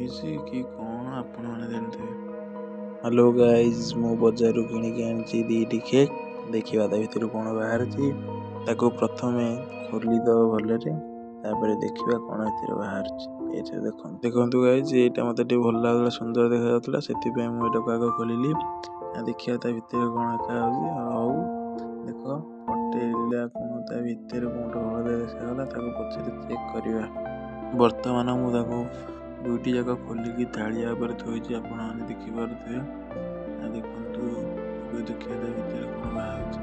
ମିଶି କି କ'ଣ ଆପଣମାନେ ଜାଣିଥିବେ। ହ୍ୟାଲୋ ଗାଇଜ୍, ମୁଁ ବଜାରରୁ କିଣିକି ଆଣିଛି 2ଟି କେକ୍। ଦେଖିବା ତା ଭିତରୁ କ'ଣ ବାହାରୁଛି। ତାକୁ ପ୍ରଥମେ ଖୋଲିଦେବ ଭଲରେ, ତାପରେ ଦେଖିବା କ'ଣ ଏଥିରେ ବାହାରୁଛି। ଏଇଟା ଦେଖନ୍ତୁ ଗାଇଜ୍, ଏଇଟା ମୋତେ ଟିକେ ଭଲ ଲାଗୁଥିଲା, ସୁନ୍ଦର ଦେଖାଯାଉଥିଲା, ସେଥିପାଇଁ ମୁଁ ଏଇଟାକୁ ଆଗ ଖୋଲିଲି। ଦେଖିବା ତା ଭିତରେ କ'ଣ ଦେଖାଯାଉଛି। ହଉ ଦେଖ, ପଟେଇଲା କ'ଣ ତା ଭିତରେ କ'ଣ ହଳଦିଆ ଦେଖାଗଲା, ତାକୁ ପଛରେ ଚେକ୍ କରିବା। ବର୍ତ୍ତମାନ ମୁଁ ତାକୁ 2ଟି ଯାକ ଖୋଲିକି ଥାଳିଆ ଉପରେ ଥୋଇଛି, ଆପଣମାନେ ଦେଖିପାରୁଥିବେ। ଦେଖନ୍ତୁ, ଏବେ ଦେଖିବା ତା ଭିତରେ କ'ଣ ବାହାରୁଛି।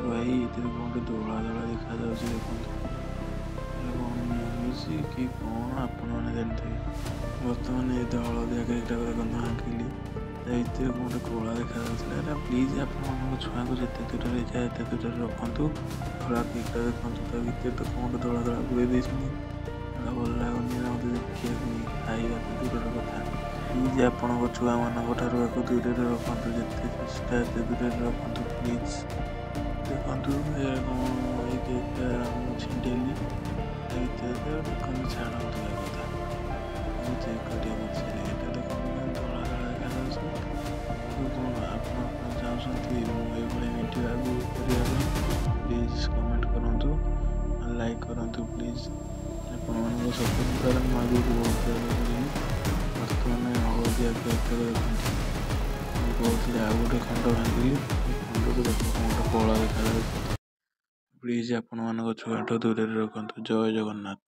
ଭାଇ ଏଥିରେ କ'ଣ ଗୋଟେ ଧଳା ଧଳା ଦେଖାଯାଉଛି। ଦେଖନ୍ତୁ କ'ଣ ମିଶି କି କ'ଣ ଆପଣମାନେ ଜାଣିଥିବେ। ବର୍ତ୍ତମାନ ଏ ହଳଦିଆ କେକ୍ଟାକୁ ଦେଖନ୍ତୁ ଆଙ୍କିଲି, ତା ଭିତରେ କ'ଣ ଗୋଟେ କଳା ଦେଖାଯାଉଥିଲା। ଏଇଟା ପ୍ଲିଜ୍ ଆପଣମାନଙ୍କ ଛୁଆଙ୍କୁ ଯେତେ ଦୂରରେ ଯାଏ ଏତେ ଦୂରରେ ରଖନ୍ତୁ। ଧଳା କେକ୍ଟା ଦେଖନ୍ତୁ, ତା ଭିତରେ ତ କ'ଣ ଗୋଟେ ଧଳା ଧଳା ପୁରେଇ ଦେଇଛନ୍ତି। ଭଲ ଲାଗୁନି ମୋତେ ଦେଖିବାକୁ, ଖାଇବାକୁ ଦୂରର କଥା। ପ୍ଲିଜ୍ ଆପଣଙ୍କ ଛୁଆମାନଙ୍କ ଠାରୁ ୟାକୁ ଦୂରରେ ରଖନ୍ତୁ, ଯେତେ ଚେଷ୍ଟା ଏତେ ଦୂରରେ ରଖନ୍ତୁ ପ୍ଲିଜ୍। ଦେଖନ୍ତୁ ଏ କେକ୍ଟା ମୁଁ ଛିଣ୍ଡେଇଲି, ତା ଭିତରେ ଦେଖନ୍ତୁ, ଛାଡ଼ନ୍ତୁ ଏ କଥା, ମୁଁ ଚେକ୍ କରିବା ପଛରେ। ଏଇଟା ଦେଖନ୍ତୁ ଧଳା ଧଳା ଦେଖାଯାଉଛି। କ'ଣ ଆପଣ ଚାହୁଁଛନ୍ତି ମୁଁ ଏଇଭଳି ଭିଡ଼ିଓ ଆଗକୁ କରିବା ପାଇଁ? ପ୍ଲିଜ୍ କମେଣ୍ଟ କରନ୍ତୁ, ଲାଇକ୍ କରନ୍ତୁ ପ୍ଲିଜ୍। ଆପଣମାନଙ୍କ ସପୋର୍ଟ ଦ୍ୱାରା ମୁଁ ଆଗକୁ ବହୁତ ଜାଗା କରିବି। ବର୍ତ୍ତମାନ ହଳଦିଆ କେକ୍ଟାକୁ ଦେଖନ୍ତୁ, ମୁଁ କହୁଥିଲି ଆଉ ଗୋଟେ ଖଣ୍ଡ ଭାଙ୍ଗିଲି, ଏ ଖଣ୍ଡକୁ ଦେଖ କ'ଣ ଗୋଟେ କଳା ଦେଖାଯାଉଛି। ପ୍ଲିଜ୍ ଆପଣମାନଙ୍କ ଛୁଆଠୁ ଦୂରରେ ରଖନ୍ତୁ। ଜୟ ଜଗନ୍ନାଥ।